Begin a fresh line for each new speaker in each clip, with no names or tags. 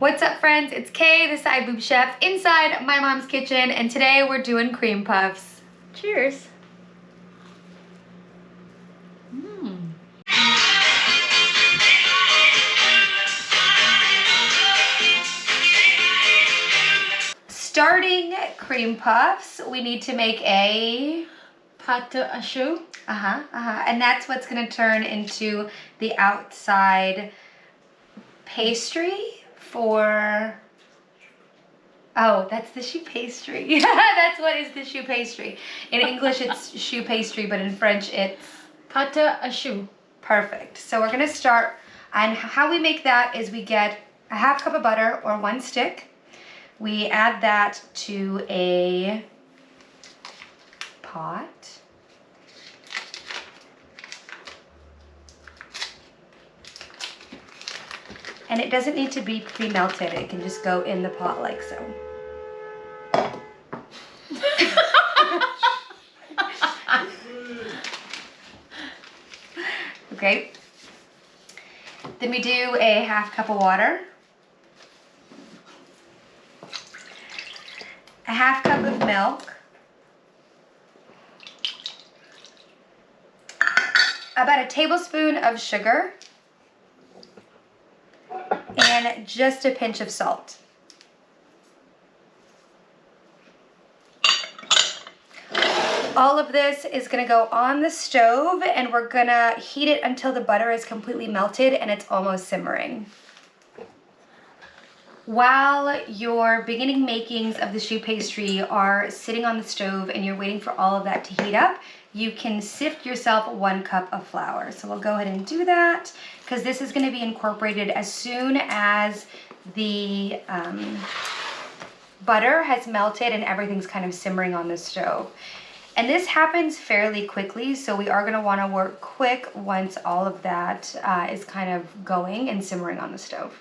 What's up, friends? It's Kay, the Sideboob chef, inside my mom's kitchen, and today we're doing cream puffs. Cheers. Starting cream puffs, we need to make a
pâte à choux.
And that's what's gonna turn into the outside pastry for, oh, that's the choux pastry. That's what is the choux pastry. In English, it's choux pastry, but in French, it's
Pâte à choux.
perfect. So we're gonna start, and how we make that is we get a half cup of butter or 1 stick. We add that to a pot. And it doesn't need to be pre-melted. It can just go in the pot like so. Okay. Then we do a half cup of water. A half cup of milk. About a tablespoon of sugar. And just a pinch of salt. All of this is gonna go on the stove, and we're gonna heat it until the butter is completely melted and it's almost simmering. While your beginning makings of the choux pastry are sitting on the stove and you're waiting for all of that to heat up, you can sift yourself 1 cup of flour. So we'll go ahead and do that, because this is gonna be incorporated as soon as the butter has melted and everything's kind of simmering on the stove. And this happens fairly quickly, so we are gonna wanna work quick once all of that is kind of going and simmering on the stove.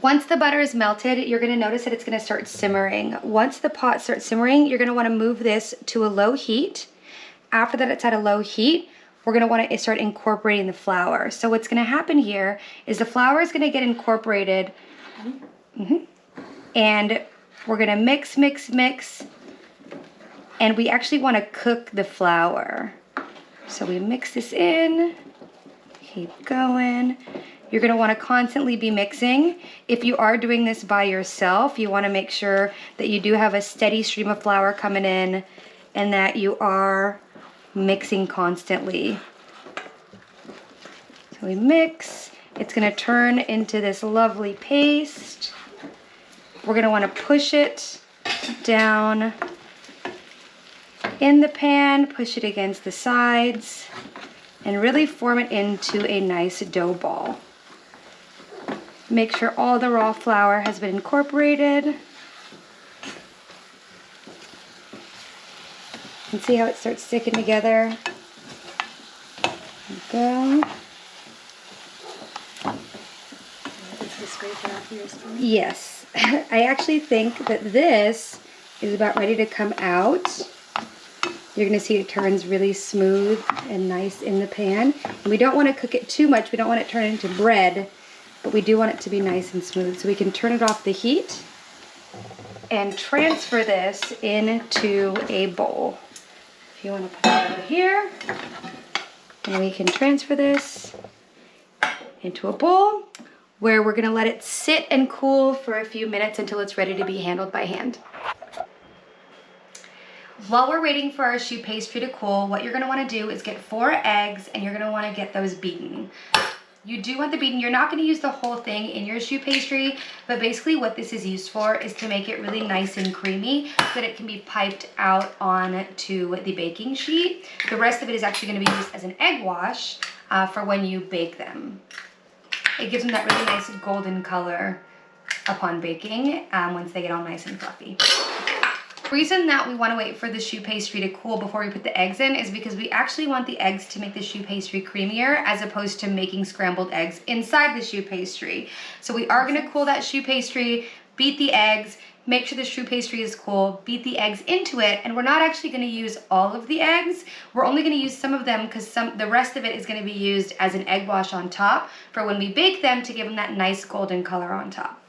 Once the butter is melted, you're gonna notice that it's gonna start simmering. Once the pot starts simmering, you're gonna wanna move this to a low heat. After that it's at a low heat, we're gonna wanna start incorporating the flour. So what's gonna happen here is the flour is gonna get incorporated, and we're gonna mix, mix, mix, and we actually wanna cook the flour. So we mix this in, keep going. You're gonna wanna constantly be mixing. If you are doing this by yourself, you wanna make sure that you do have a steady stream of flour coming in and that you are mixing constantly. So we mix, it's gonna turn into this lovely paste. We're gonna wanna push it down in the pan, push it against the sides, and really form it into a nice dough ball. Make sure all the raw flour has been incorporated. And see how it starts sticking together? There we go. Yes. I actually think that this is about ready to come out. You're gonna see it turns really smooth and nice in the pan. And we don't wanna cook it too much. We don't want it to turn into bread, but we do want it to be nice and smooth. So we can turn it off the heat and transfer this into a bowl. If you wanna put it over here, and we can transfer this into a bowl where we're gonna let it sit and cool for a few minutes until it's ready to be handled by hand. While we're waiting for our choux pastry to cool, what you're gonna wanna do is get 4 eggs, and you're gonna wanna get those beaten. You do want the beaten. You're not gonna use the whole thing in your choux pastry, but basically what this is used for is to make it really nice and creamy so that it can be piped out onto the baking sheet. The rest of it is actually gonna be used as an egg wash for when you bake them. It gives them that really nice golden color upon baking once they get all nice and fluffy. The reason that we want to wait for the choux pastry to cool before we put the eggs in is because we actually want the eggs to make the choux pastry creamier, as opposed to making scrambled eggs inside the choux pastry. So we are going to cool that choux pastry, beat the eggs, make sure the choux pastry is cool, beat the eggs into it, and we're not actually gonna use all of the eggs. We're only gonna use some of them because the rest of it is gonna be used as an egg wash on top for when we bake them to give them that nice golden color on top.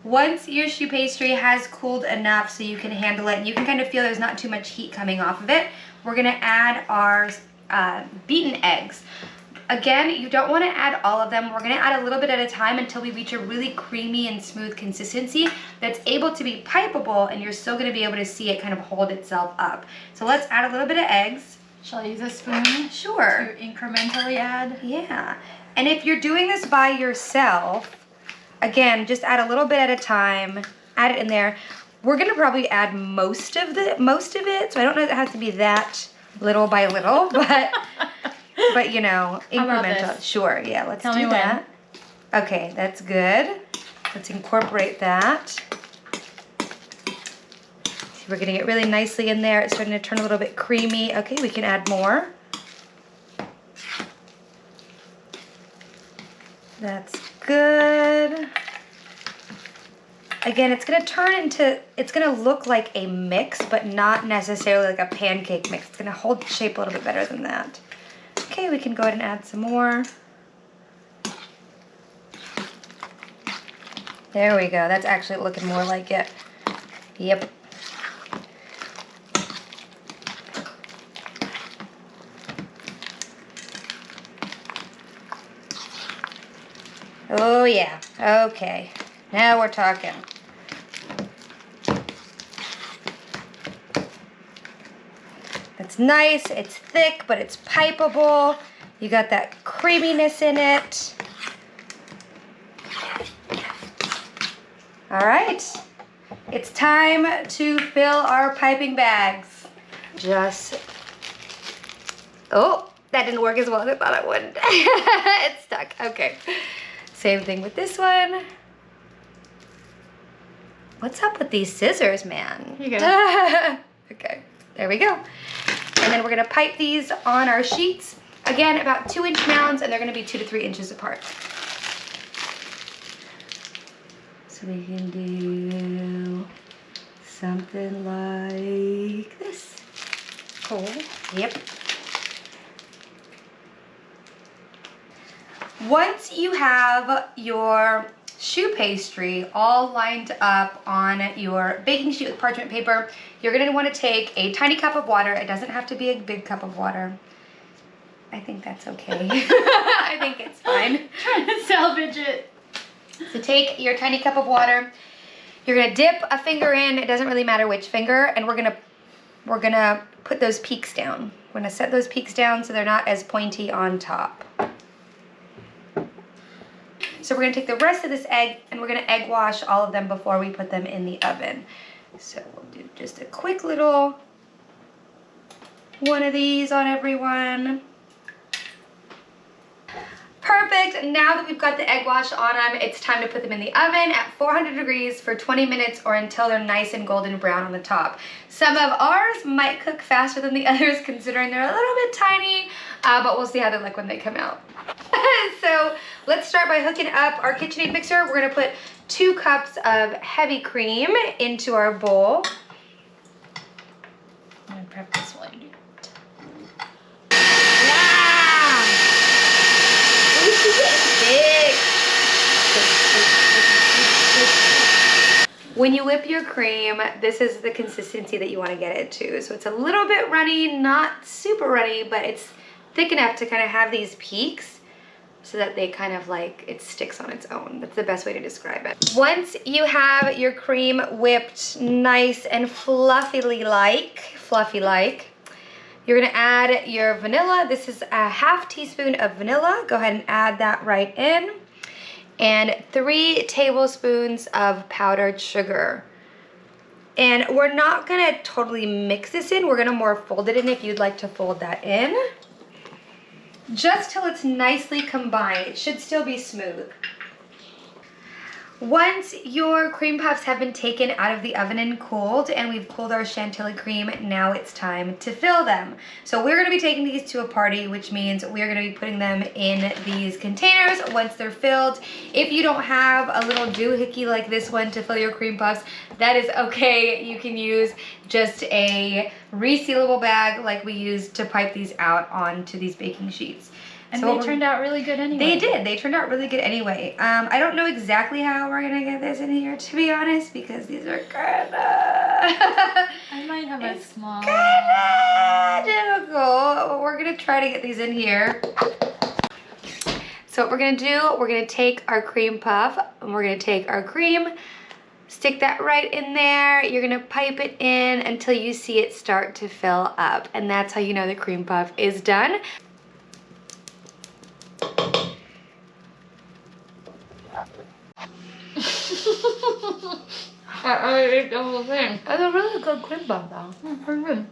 Once your choux pastry has cooled enough so you can handle it, and you can kind of feel there's not too much heat coming off of it, we're gonna add our beaten eggs. Again, you don't want to add all of them. We're going to add a little bit at a time until we reach a really creamy and smooth consistency that's able to be pipeable, and you're still going to be able to see it kind of hold itself up. So let's add a little bit of eggs.
Shall I use a spoon?
Sure.
To incrementally add?
Yeah. And if you're doing this by yourself, again, just add a little bit at a time. Add it in there. We're going to probably add most of it, so I don't know if it has to be that little by little, but you know, incremental. Sure, yeah, let's do that. Okay, that's good. Let's incorporate that. See, we're getting it really nicely in there. It's starting to turn a little bit creamy. Okay, we can add more. That's good. Again, it's gonna look like a mix, but not necessarily like a pancake mix. It's gonna hold the shape a little bit better than that. Okay, we can go ahead and add some more. There we go. That's actually looking more like it. Yep. Oh yeah. Okay. Now we're talking. It's nice, it's thick, but it's pipeable. You got that creaminess in it. All right, it's time to fill our piping bags. Oh, that didn't work as well as I thought it would. It's stuck, okay. Same thing with this one. What's up with these scissors, man?
Here you go.
Okay, there we go. And then we're gonna pipe these on our sheets. Again, about 2-inch mounds, and they're gonna be 2 to 3 inches apart. So we can do something like this. Cool, yep. Once you have your choux pastry all lined up on your baking sheet with parchment paper, you're going to want to take a tiny cup of water. It doesn't have to be a big cup of water. I think that's okay. I think it's fine.
Trying to salvage it.
So take your tiny cup of water. You're going to dip a finger in. It doesn't really matter which finger, and we're going to put those peaks down. We're going to set those peaks down so they're not as pointy on top. So we're going to take the rest of this egg and we're going to egg wash all of them before we put them in the oven. So we'll do just a quick little one of these on everyone. Perfect. Now that we've got the egg wash on them, it's time to put them in the oven at 400 degrees for 20 minutes or until they're nice and golden brown on the top. Some of ours might cook faster than the others considering they're a little bit tiny, but we'll see how they look when they come out. So let's start by hooking up our KitchenAid mixer. We're going to put 2 cups of heavy cream into our bowl.
I'm going to prep this while you do it.
Big. When you whip your cream, this is the consistency that you want to get it to. So it's a little bit runny, not super runny, but it's thick enough to kind of have these peaks so that they kind of like, it sticks on its own. That's the best way to describe it. Once you have your cream whipped nice and fluffy like, you're gonna add your vanilla. This is a ½ teaspoon of vanilla. Go ahead and add that right in. And 3 tablespoons of powdered sugar. And we're not gonna totally mix this in. We're gonna more fold it in if you'd like to fold that in. Just till it's nicely combined. It should still be smooth. Once your cream puffs have been taken out of the oven and cooled, and we've cooled our Chantilly cream, now it's time to fill them. So we're gonna be taking these to a party, which means we're gonna be putting them in these containers once they're filled. If you don't have a little doohickey like this one to fill your cream puffs, that is okay. You can use just a resealable bag like we used to pipe these out onto these baking sheets.
And
So
they turned out really good anyway.
They did. They turned out really good anyway. I don't know exactly how we're gonna get this in here, to be honest, because these are kinda.
I might have a small.
Kinda difficult. We're gonna try to get these in here. So what we're gonna do, we're gonna take our cream puff and we're gonna take our cream, stick that right in there. You're gonna pipe it in until you see it start to fill up, and that's how you know the cream puff is done.
I ate the whole thing.
That's a really good cream puff though.
Pretty good.